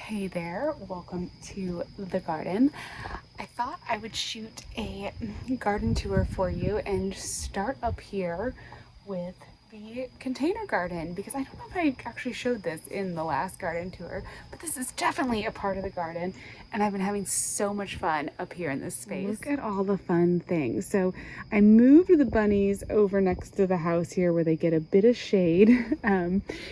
Hey there, welcome to the garden. I thought I would shoot a garden tour for you and start up here with the container garden, because I don't know if I actually showed this in the last garden tour, but this is definitely a part of the garden and I've been having so much fun up here in this space. Look at all the fun things. So I moved the bunnies over next to the house here where they get a bit of shade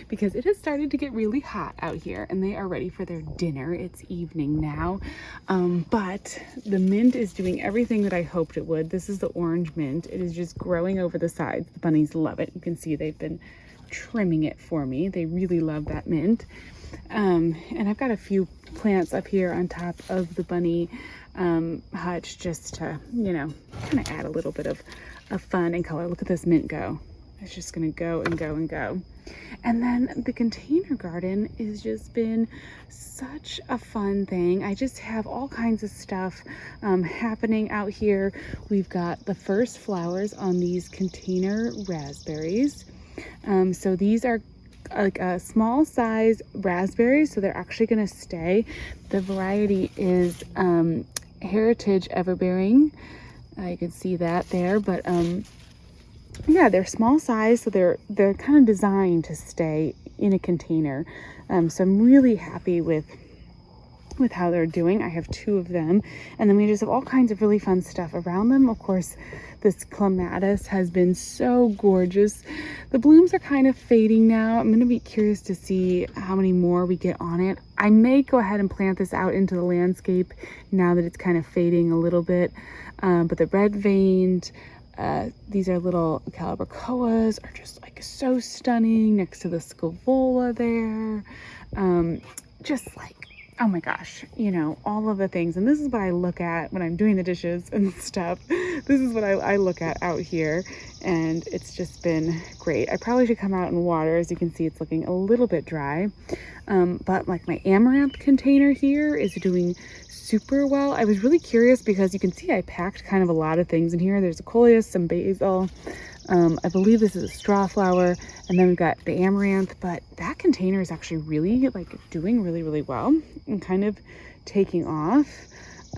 because it has started to get really hot out here and they are ready for their dinner. It's evening now, but the mint is doing everything that I hoped it would. This is the orange mint. It is just growing over the sides. The bunnies love it. You can see they've been trimming it for me. They really love that mint. And I've got a few plants up here on top of the bunny hutch just to, you know, kind of add a little bit of fun and color. Look at this mint go. It's just going to go and go and go. And then the container garden has just been such a fun thing. I just have all kinds of stuff happening out here. We've got the first flowers on these container raspberries. So these are like a small size raspberry, so they're actually going to stay. The variety is Heritage Everbearing. You can see that there, but yeah, they're small size, so they're kind of designed to stay in a container. So I'm really happy with how they're doing. I have 2 of them, and then we just have all kinds of really fun stuff around them. Of course, this clematis has been so gorgeous. The blooms are kind of fading now. I'm going to be curious to see how many more we get on it. I may go ahead and plant this out into the landscape now that it's kind of fading a little bit. But the red veined, these are little calibrachoas, are just like so stunning next to the scavola there. Just like, oh my gosh, you know, all of the things. And this is what I look at when I'm doing the dishes and stuff. This is what I look at out here, and it's just been great. I probably should come out and water. As you can see, it's looking a little bit dry. But like my amaranth container here is doing super well. I was really curious because you can see I packed kind of a lot of things in here. There's a coleus, some basil. I believe this is a straw flower, and then we've got the amaranth, but that container is actually really like doing really well and kind of taking off.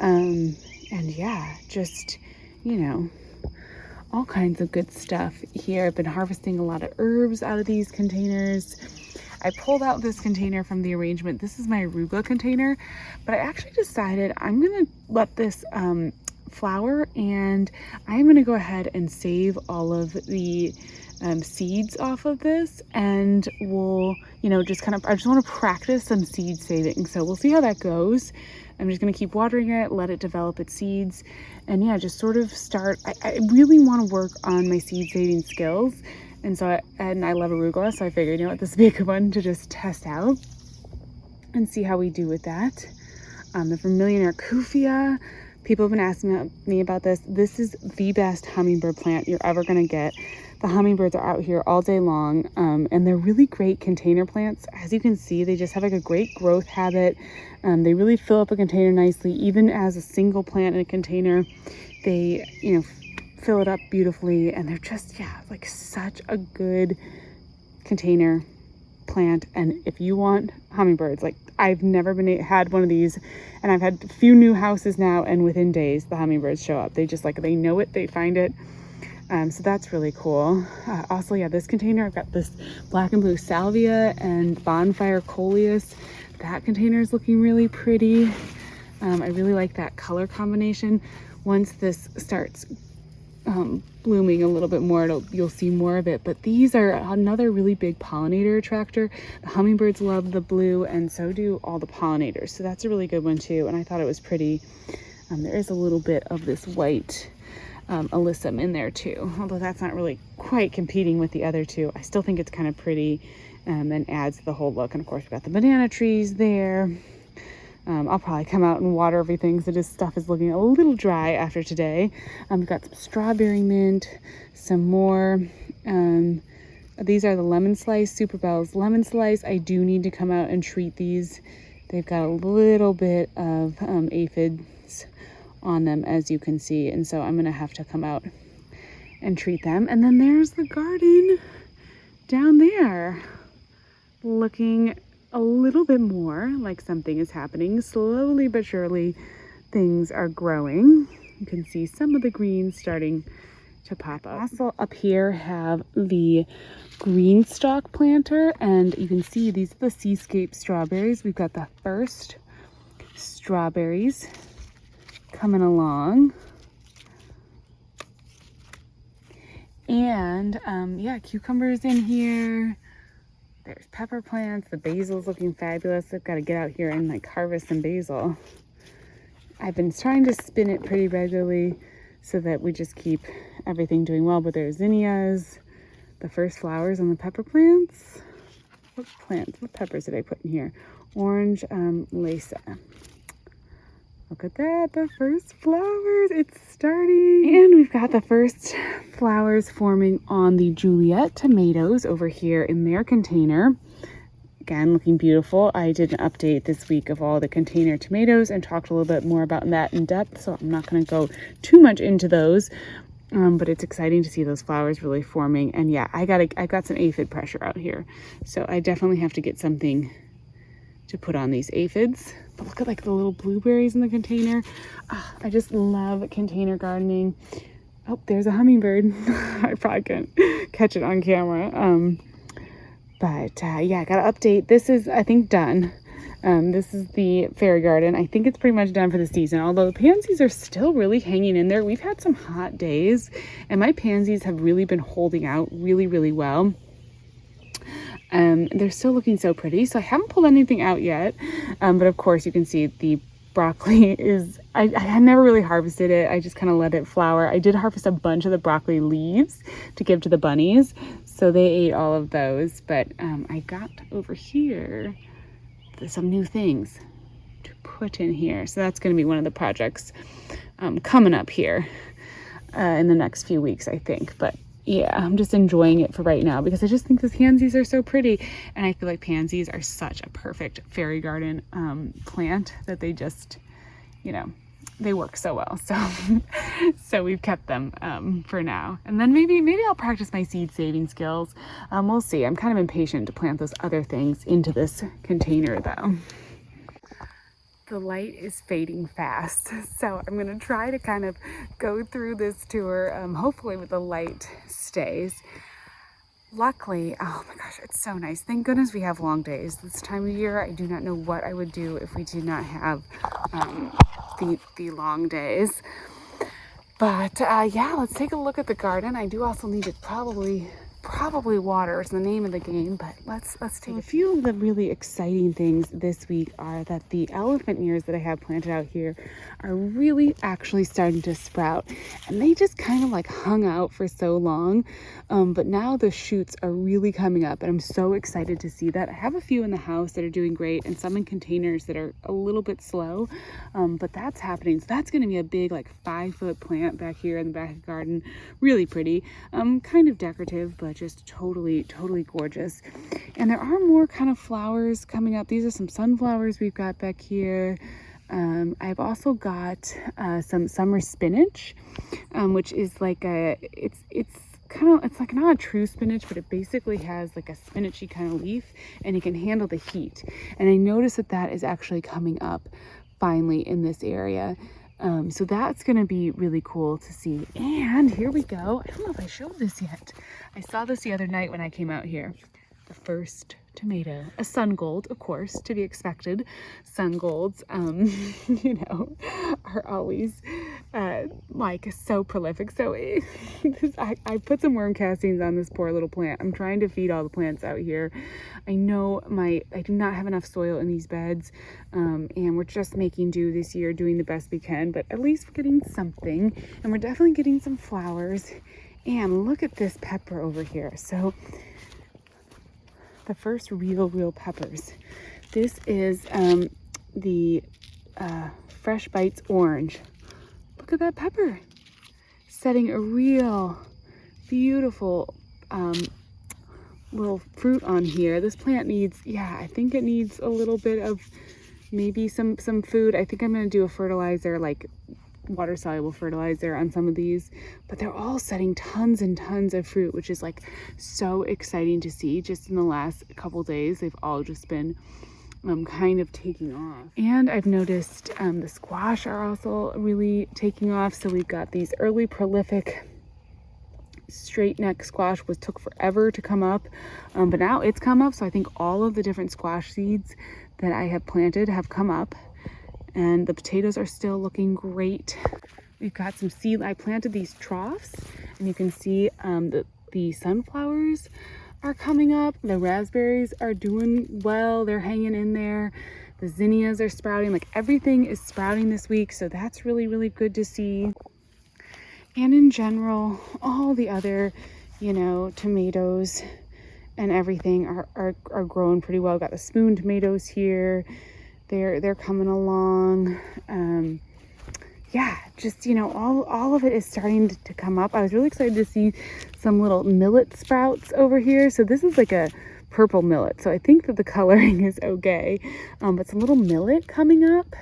And yeah, just, you know, all kinds of good stuff here. I've been harvesting a lot of herbs out of these containers. I pulled out this container from the arrangement. This is my arugula container, but I actually decided I'm gonna let this flower, and I'm gonna go ahead and save all of the seeds off of this, and we'll, you know, just kind of, I just want to practice some seed saving. So we'll see how that goes. I'm just going to keep watering it, let it develop its seeds, and yeah, just sort of start. I really want to work on my seed saving skills. And so, I love arugula, so I figured, you know what, this would be a good one to just test out and see how we do with that. The Vermilion Arcufia, people have been asking me about this. This is the best hummingbird plant you're ever going to get. The hummingbirds are out here all day long, and they're really great container plants. As you can see, they just have like a great growth habit. They really fill up a container nicely. Even as a single plant in a container, they, you know, fill it up beautifully, and they're just, yeah, like such a good container plant. And if you want hummingbirds, like I've never had one of these, and I've had a few new houses now, and within days the hummingbirds show up. They just like, they know it, they find it. So that's really cool. Also, yeah, this container, I've got this black and blue salvia and bonfire coleus. That container is looking really pretty. I really like that color combination. Once this starts blooming a little bit more, you'll see more of it. But these are another really big pollinator attractor. The hummingbirds love the blue, and so do all the pollinators. So that's a really good one too. And I thought it was pretty. There is a little bit of this white alyssum in there too, although that's not really quite competing with the other 2. I still think it's kind of pretty, and adds to the whole look. And of course, we've got the banana trees there. I'll probably come out and water everything, so this stuff is looking a little dry after today. We've got some strawberry mint, some more. These are the lemon slice, Super Bell's lemon slice. I do need to come out and treat these. They've got a little bit of aphids on them, as you can see, and so I'm gonna have to come out and treat them. And then there's the garden down there, looking a little bit more like something is happening. Slowly but surely, things are growing. You can see some of the greens starting to pop up. Also up here have the green stalk planter, and you can see these are the seascape strawberries. We've got the first strawberries coming along. And yeah, cucumbers in here. There's pepper plants. The basil's looking fabulous. I've got to get out here and like harvest some basil. I've been trying to spin it pretty regularly so that we just keep everything doing well. But there's zinnias, the first flowers on the pepper plants. What peppers did I put in here? Orange Lisa. Look at that, the first flowers, it's starting. And we've got the first flowers forming on the Juliet tomatoes over here in their container. Again, looking beautiful. I did an update this week of all the container tomatoes and talked a little bit more about that in depth, so I'm not gonna go too much into those. But it's exciting to see those flowers really forming. And yeah, I got some aphid pressure out here. So I definitely have to get something to put on these aphids. But look at like the little blueberries in the container. Oh, I just love container gardening. Oh, there's a hummingbird. I probably can't catch it on camera. Yeah, I gotta update. This is, I think, done. This is the fairy garden. I think it's pretty much done for the season, although the pansies are still really hanging in there. We've had some hot days and my pansies have really been holding out really, really well. They're still looking so pretty, so I haven't pulled anything out yet. But of course you can see the broccoli is, I had never really harvested it. I just kind of let it flower. I did harvest a bunch of the broccoli leaves to give to the bunnies, so they ate all of those. But I got over here some new things to put in here. So that's going to be one of the projects coming up here in the next few weeks, I think. But yeah, I'm just enjoying it for right now because I just think the pansies are so pretty, and I feel like pansies are such a perfect fairy garden plant that they just, you know, they work so well. So we've kept them for now, and then maybe I'll practice my seed saving skills. We'll see. I'm kind of impatient to plant those other things into this container though. The light is fading fast, so I'm gonna try to kind of go through this tour, hopefully with the light stays. Luckily, oh my gosh, it's so nice. Thank goodness we have long days this time of year. I do not know what I would do if we did not have the long days. But yeah, let's take a look at the garden. I do also need to probably water is the name of the game, but let's take a few of the really exciting things this week are that the elephant ears that I have planted out here are really actually starting to sprout, and they just kind of like hung out for so long, but now the shoots are really coming up and I'm so excited to see that. I have a few in the house that are doing great and some in containers that are a little bit slow, but that's happening. So that's going to be a big like 5-foot plant back here in the back of the garden. Really pretty, kind of decorative, but just totally gorgeous. And there are more kind of flowers coming up. These are some sunflowers we've got back here. I've also got some summer spinach, which is like it's like not a true spinach, but it basically has like a spinachy kind of leaf and it can handle the heat. And I noticed that is actually coming up finally in this area. So that's going to be really cool to see. And here we go. I don't know if I showed this yet. I saw this the other night when I came out here. The first tomato, a sun gold, of course, to be expected. Sun golds, you know, are always like so prolific. So I put some worm castings on this poor little plant. I'm trying to feed all the plants out here. I know I do not have enough soil in these beds, and we're just making do this year, doing the best we can, but at least we're getting something, and we're definitely getting some flowers. And look at this pepper over here. So the first real peppers. This is the Fresh Bites orange. Look at that pepper, setting a real beautiful little fruit on here. This plant needs, yeah, I think it needs a little bit of maybe some food. I think I'm going to do a fertilizer like water soluble fertilizer on some of these, but they're all setting tons and tons of fruit, which is like so exciting to see. Just in the last couple days, they've all just been kind of taking off. And I've noticed the squash are also really taking off. So we've got these early prolific straight neck squash, was took forever to come up, but now it's come up. So I think all of the different squash seeds that I have planted have come up, and the potatoes are still looking great. We've got some seed. I planted these troughs, and you can see the sunflowers are coming up. The raspberries are doing well. They're hanging in there. The zinnias are sprouting. Like, everything is sprouting this week, so that's really, really good to see. And in general, all the other, you know, tomatoes and everything are growing pretty well. Got the spoon tomatoes here. They're coming along. Yeah, just, you know, all of it is starting to come up. I was really excited to see some little millet sprouts over here. So this is like a purple millet, so I think that the coloring is okay. But some little millet coming up.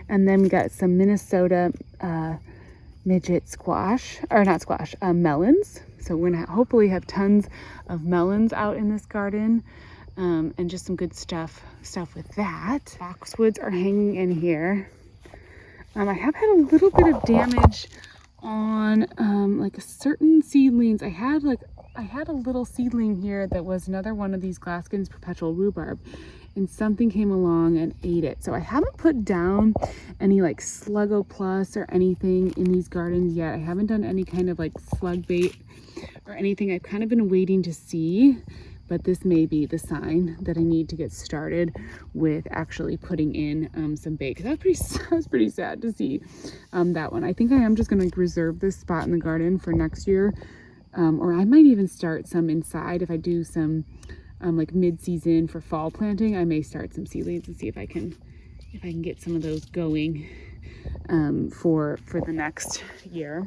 And then we got some Minnesota midget squash, or not squash, melons. So we're gonna hopefully have tons of melons out in this garden, and just some good stuff with that. Boxwoods are hanging in here. I have had a little bit of damage on like certain seedlings. I had a little seedling here that was another one of these Glaskins perpetual rhubarb, and something came along and ate it. So I haven't put down any like Sluggo Plus or anything in these gardens yet. I haven't done any kind of like slug bait or anything. I've kind of been waiting to see, but this may be the sign that I need to get started with actually putting in some bait. Because that was pretty sad to see that one. I think I am just going to reserve this spot in the garden for next year, or I might even start some inside if I do some like mid-season for fall planting. I may start some seedlings and see if I can get some of those going for the next year.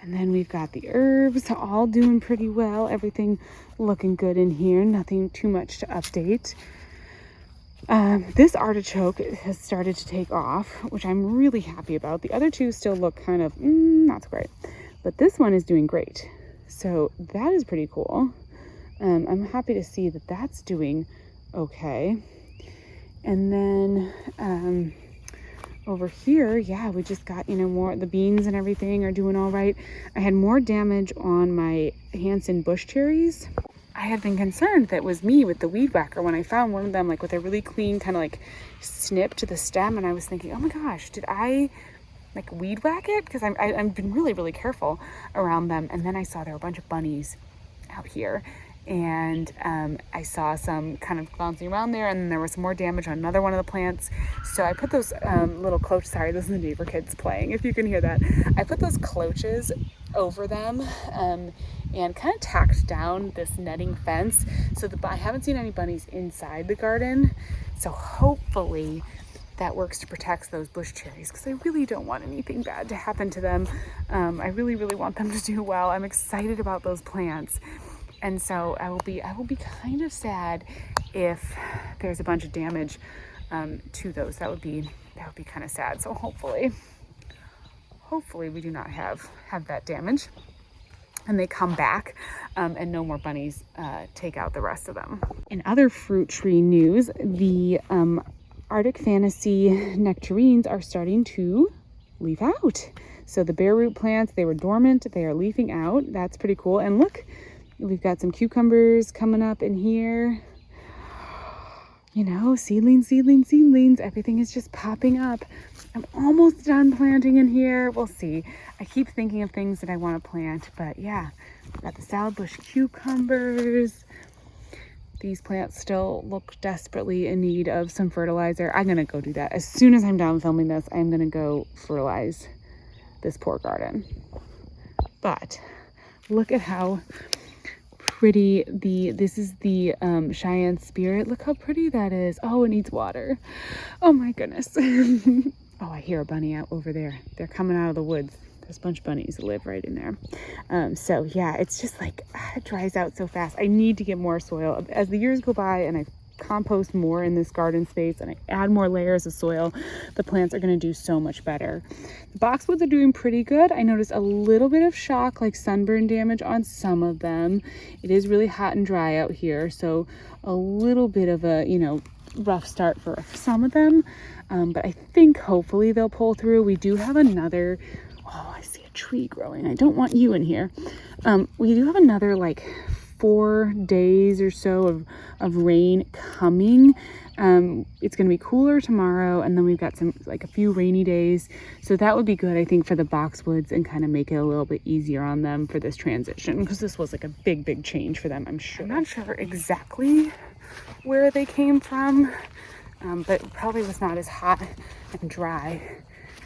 And then we've got the herbs all doing pretty well. Everything looking good in here. Nothing too much to update. This artichoke has started to take off, which I'm really happy about. The other two still look kind of not so great, but this one is doing great. So that is pretty cool. I'm happy to see that that's doing okay. And then over here, yeah, we just got, you know, more, the beans and everything are doing all right. I had more damage on my Hansen bush cherries. I had been concerned that it was me with the weed whacker when I found one of them like with a really clean kind of like snip to the stem, and I was thinking, oh my gosh, did I like weed whack it? Because I've been really, really careful around them. And then I saw there were a bunch of bunnies out here, and I saw some kind of bouncing around there, and then there was more damage on another one of the plants. So I put those little cloches, sorry, those are the neighbor kids playing, if you can hear that. I put those cloches over them and kind of tacked down this netting fence so that I haven't seen any bunnies inside the garden. So hopefully that works to protect those bush cherries, because I really don't want anything bad to happen to them. I really, really want them to do well. I'm excited about those plants. And so I will be kind of sad if there's a bunch of damage to those. That would be kind of sad. So hopefully we do not have that damage, and they come back, and no more bunnies take out the rest of them. In other fruit tree news, the Arctic Fantasy nectarines are starting to leaf out. So the bare root plants, they were dormant, they are leafing out. That's pretty cool. And look, we've got some cucumbers coming up in here. You know, seedlings. Everything is just popping up. I'm almost done planting in here. We'll see. I keep thinking of things that I want to plant, but yeah, got the salad bush cucumbers. These plants still look desperately in need of some fertilizer. I'm gonna go do that. As soon as I'm done filming this, I'm gonna go fertilize this poor garden. But look at how pretty this is the Cheyenne Spirit. Look how pretty that is. Oh, it needs water. Oh my goodness. Oh, I hear a bunny out over there. They're coming out of the woods. There's a bunch of bunnies that live right in there. So yeah, it's just like, it dries out so fast. I need to get more soil. As the years go by and I compost more in this garden space and I add more layers of soil, the plants are going to do so much better. The boxwoods are doing pretty good. I noticed a little bit of shock, like sunburn damage on some of them. It is really hot and dry out here, so a little bit of a, you know, rough start for some of them, but I think hopefully they'll pull through. We do have another, oh, I see a tree growing. I don't want you in here. We do have another like 4 days or so of rain coming. It's going to be cooler tomorrow, and then we've got some, like a few rainy days, so that would be good, I think, for the boxwoods and kind of make it a little bit easier on them for this transition, because this was like a big change for them, I'm sure. I'm not sure exactly where they came from, but it probably was not as hot and dry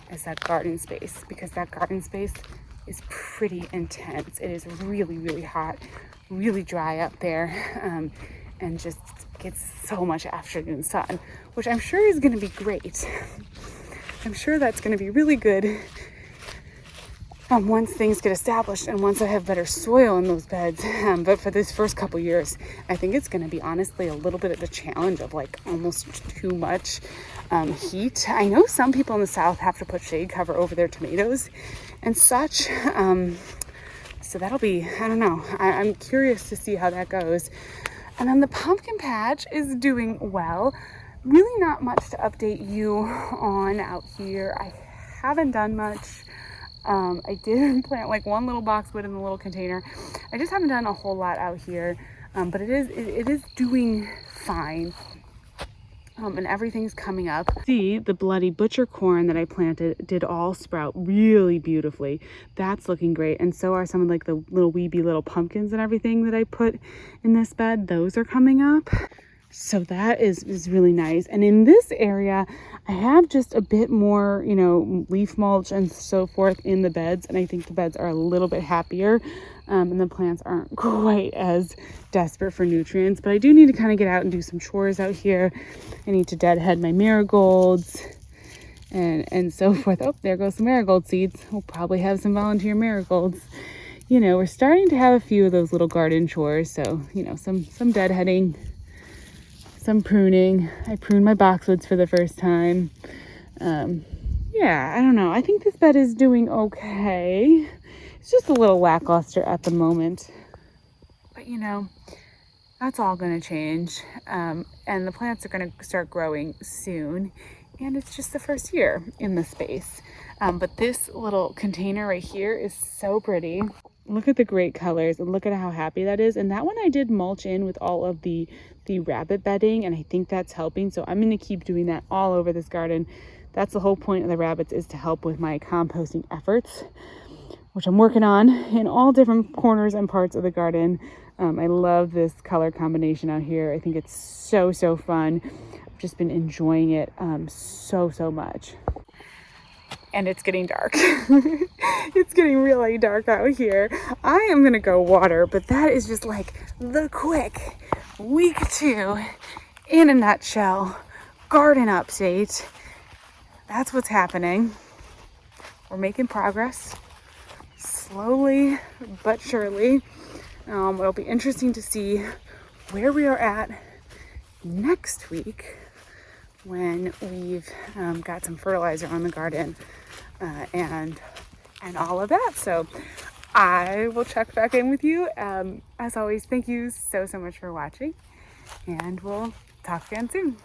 as that garden space, because that garden space is pretty intense. It is really hot, really dry up there, and just gets so much afternoon sun, which I'm sure is going to be great. I'm sure that's going to be really good once things get established and once I have better soil in those beds. But for this first couple years, I think it's going to be honestly a little bit of a challenge of like almost too much heat. I know some people in the south have to put shade cover over their tomatoes and such. So that'll be, I don't know. I'm curious to see how that goes. And then the pumpkin patch is doing well. Really not much to update you on out here. I haven't done much. I did plant like one little boxwood in the little container. I just haven't done a whole lot out here, but it is doing fine. And everything's coming up. See, the bloody butcher corn that I planted did all sprout really beautifully. That's looking great. And so are some of like the little weeby little pumpkins and everything that I put in this bed. Those are coming up. So that is really nice. And in this area, I have just a bit more, you know, leaf mulch and so forth in the beds. And I think the beds are a little bit happier. And the plants aren't quite as desperate for nutrients. But I do need to kind of get out and do some chores out here. I need to deadhead my marigolds and so forth. Oh, there goes some marigold seeds. We'll probably have some volunteer marigolds. You know, we're starting to have a few of those little garden chores. So, you know, some deadheading, some pruning. I pruned my boxwoods for the first time. Yeah, I don't know. I think this bed is doing okay. It's just a little lackluster at the moment. But, you know, that's all going to change. And the plants are going to start growing soon. And it's just the first year in the space. But this little container right here is so pretty. Look at the great colors and look at how happy that is. And that one I did mulch in with all of the rabbit bedding, and I think that's helping. So I'm going to keep doing that all over this garden. That's the whole point of the rabbits, is to help with my composting efforts, which I'm working on in all different corners and parts of the garden. I love this color combination out here. I think it's so fun. I've just been enjoying it so much. And it's getting dark. It's getting really dark out here. I am gonna go water, but that is just like the quick week 2 in a nutshell garden update. That's what's happening. We're making progress slowly but surely. It'll be interesting to see where we are at next week when we've got some fertilizer on the garden and all of that. So I will check back in with you. As always, thank you so much for watching, and we'll talk again soon.